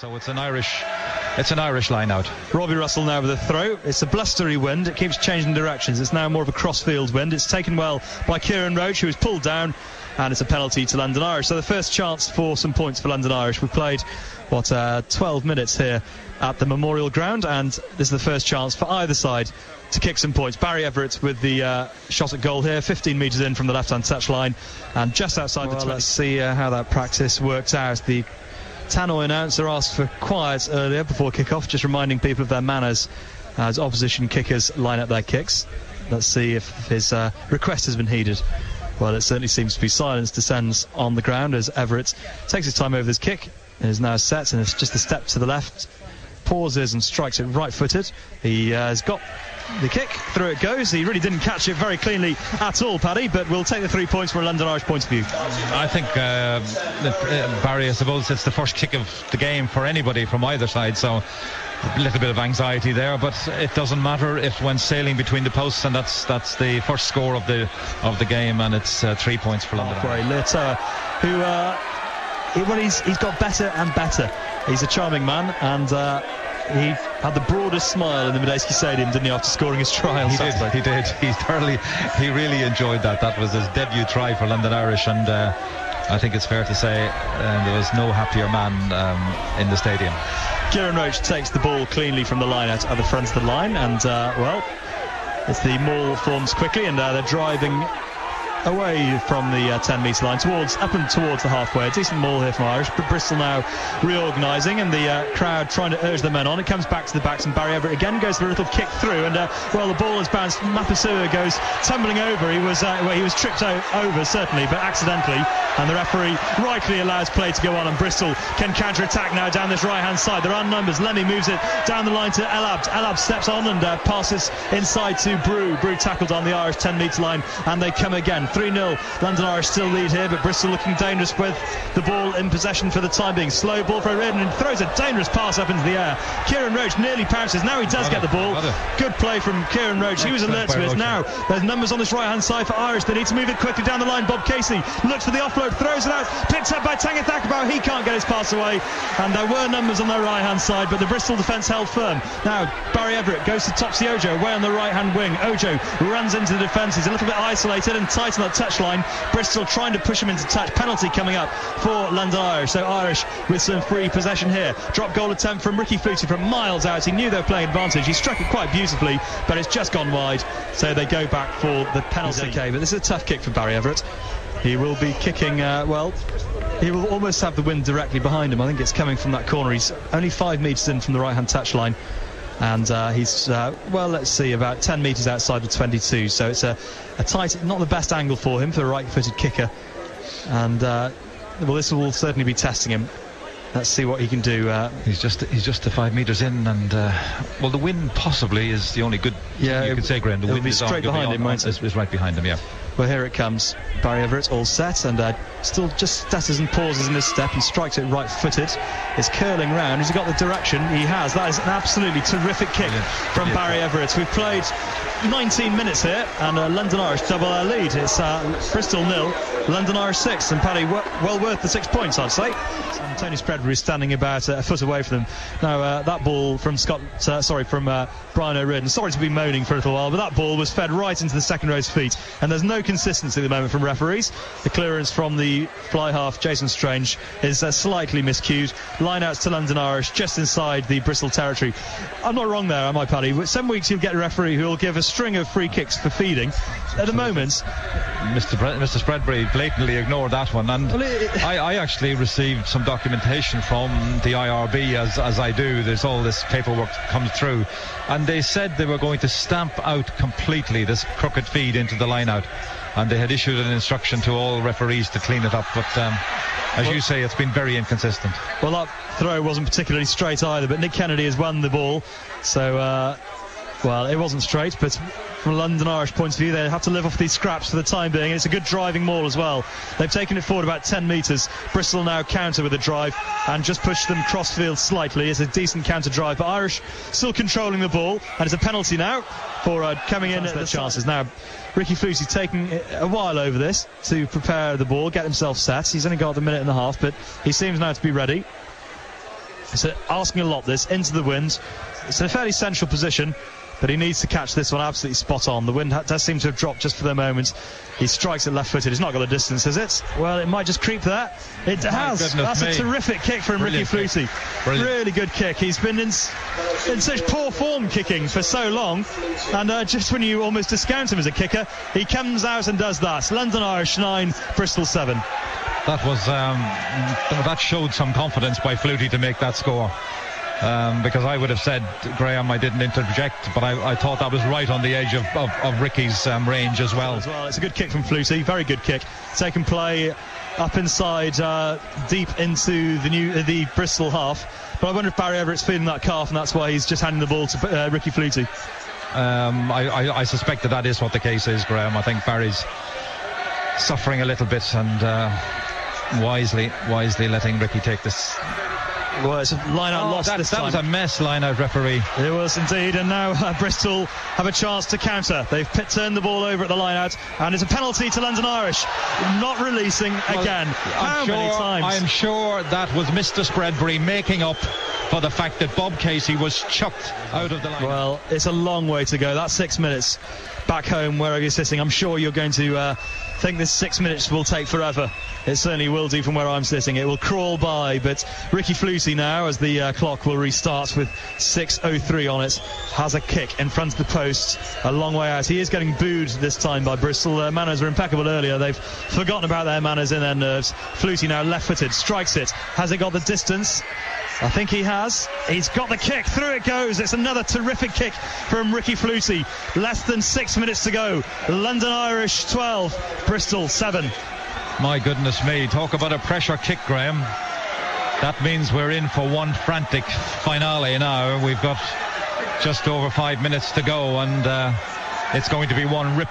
So it's an Irish line out. Robbie Russell now with a throw. It's a blustery wind. It keeps changing directions. It's now more of a cross-field wind. It's taken well by Kieran Roach, who was pulled down, and it's a penalty to London Irish. So the first chance for some points for London Irish. We've played 12 minutes here at the Memorial Ground, and this is the first chance for either side to kick some points. Barry Everett with the shot at goal here, 15 metres in from the left-hand touchline, and just outside the 20. Let's see how that practice works out. The Tannoy announcer asked for quiet earlier before kick-off, just reminding people of their manners as opposition kickers line up their kicks. Let's see if his request has been heeded. Well, it certainly seems to be. Silence descends on the ground as Everett takes his time over this kick and is now set, and it's just a step to the left, pauses and strikes it right-footed. He has got the kick, through it goes. He really didn't catch it very cleanly at all, Paddy, but we'll take the 3 points from a London Irish point of view. I think Barry, I suppose it's the first kick of the game for anybody from either side, so a little bit of anxiety there, but it doesn't matter if when sailing between the posts, and that's the first score of the game, and it's 3 points for London Irish. He's got better and better. He's a charming man, and he had the broadest smile in the Medeski Stadium, didn't he, after scoring his try on Saturday? He did. He really enjoyed that. That was his debut try for London Irish, and I think it's fair to say there was no happier man in the stadium. Kieran Roach takes the ball cleanly from the line out at the front of the line, and it's the maul forms quickly, and they're driving away from the 10-metre line towards the halfway. A decent maul here from Irish, but Bristol now reorganising, and the crowd trying to urge their men on. It comes back to the backs, and Barry Everett again goes for a little kick through, and the ball has bounced. Mapasua goes tumbling over. He was tripped over certainly, but accidentally, and the referee rightly allows play to go on, and Bristol can counter-attack now down this right-hand side. There are numbers. Lemmy moves it down the line to Elabd. Elabd steps on and passes inside to Brew. Brew tackled on the Irish 10-metre line, and they come again. 3-0. London Irish still lead here, but Bristol looking dangerous with the ball in possession for the time being. Slow ball for Reardon, and throws a dangerous pass up into the air. Kieran Roach nearly pounces. Now he does get the ball. Good play from Kieran Roach. He was alert to it. Now there's numbers on this right-hand side for Irish. They need to move it quickly down the line. Bob Casey looks for the offload, throws it out, picked up by Tangathakabau. He can't get his pass away, and there were numbers on their right-hand side, but the Bristol defence held firm. Now Barry Everett goes to Topsy Ojo, away on the right-hand wing. Ojo runs into the defence. He's a little bit isolated and tight on that touchline. Bristol trying to push him into touch. Penalty coming up for London Irish. So Irish with some free possession here. Drop goal attempt from Ricky Footy from miles out. He knew they were playing advantage. He struck it quite beautifully, but it's just gone wide. So they go back for the penalty. Okay, but this is a tough kick for Barry Everett. He will be kicking, he will almost have the wind directly behind him. I think it's coming from that corner. He's only 5 metres in from the right-hand touchline, and he's, let's see, about 10 metres outside the 22. So it's a tight, not the best angle for him, for a right-footed kicker. And, this will certainly be testing him. Let's see what he can do. He's just 5 metres in, and the wind possibly is the only good. Yeah, you could say, Graham. The wind is straight behind him. Is right behind him. Yeah. Well, here it comes. Barry Everett all set, and still just stutters and pauses in his step and strikes it right-footed. It's curling round. Has he got the direction? He has. That is an absolutely terrific kick from Barry Everett. We've played 19 minutes here, and London Irish double our lead. It's Bristol 0, London Irish 6, and Paddy, well worth the 6 points, I'd say. And Tony Spreadbury is standing about a foot away from them. Now that ball from Brian O'Riordan. Sorry to be moaning for a little while, but that ball was fed right into the second row's feet, and there's no consistency at the moment from referees. The clearance from the fly half, Jason Strange, is slightly miscued. Line-outs to London Irish just inside the Bristol territory. I'm not wrong there, am I, Paddy? Some weeks you'll get a referee who will give a string of free kicks for feeding. At the moment, Mr. Spreadbury blatantly ignored that one, and I actually received some documentation from the IRB, as I do. There's all this paperwork that comes through, and they said they were going to stamp out completely this crooked feed into the line-out, and they had issued an instruction to all referees to clean it up, but as you say, it's been very inconsistent. Well, that throw wasn't particularly straight either, but Nick Kennedy has won the ball, so it wasn't straight, but from a London Irish point of view, they have to live off these scraps for the time being, and it's a good driving maul as well. They've taken it forward about 10 metres. Bristol now counter with a drive and just push them cross-field slightly. It's a decent counter drive, but Irish still controlling the ball, and it's a penalty now for coming in at the chances. Now, Ricky Footy taking a while over this to prepare the ball, get himself set. He's only got a minute and a half, but he seems now to be ready. It's asking a lot, this, into the wind. It's in a fairly central position, but he needs to catch this one absolutely spot on. The wind does seem to have dropped just for the moment. He strikes it left-footed. It's not got the distance, has it? Well, it might just creep there. It has. That's a terrific kick from Ricky Flutie. Really good kick. He's been in such poor form kicking for so long, and just when you almost discount him as a kicker, he comes out and does that. London Irish 9, Bristol 7. That showed some confidence by Flutie to make that score. Because I would have said, Graham, I didn't interject, but I thought that was right on the edge of Ricky's range as well. It's a good kick from Flutie, very good kick. Taken play up inside, deep into the Bristol half. But I wonder if Barry Everett's feeling that calf, and that's why he's just handing the ball to Ricky Flutie. I suspect that is what the case is, Graham. I think Barry's suffering a little bit, and wisely letting Ricky take this. Well, it's a line-out loss this time. That was a mess, line-out referee. It was indeed, and now Bristol have a chance to counter. They've turned the ball over at the line-out, and it's a penalty to London Irish. Not releasing again. How many times? I'm sure that was Mr. Spreadbury making up for the fact that Bob Casey was chucked out of the line. Well, it's a long way to go. That's 6 minutes back home wherever you're sitting. I'm sure you're going to think this 6 minutes will take forever. It certainly will do from where I'm sitting. It will crawl by, but Ricky Flutie now, as the clock will restart with 6:03 on it, has a kick in front of the post, a long way out. He is getting booed this time by Bristol. Their manners were impeccable earlier. They've forgotten about their manners in their nerves. Flutie now left-footed, strikes it. Has it got the distance? I think he has. He's got the kick. Through it goes. It's another terrific kick from Ricky Flutie. Less than 6 minutes to go. London Irish 12, Bristol 7. My goodness me, talk about a pressure kick, Graham. That means we're in for one frantic finale now. We've got just over 5 minutes to go, and it's going to be one rip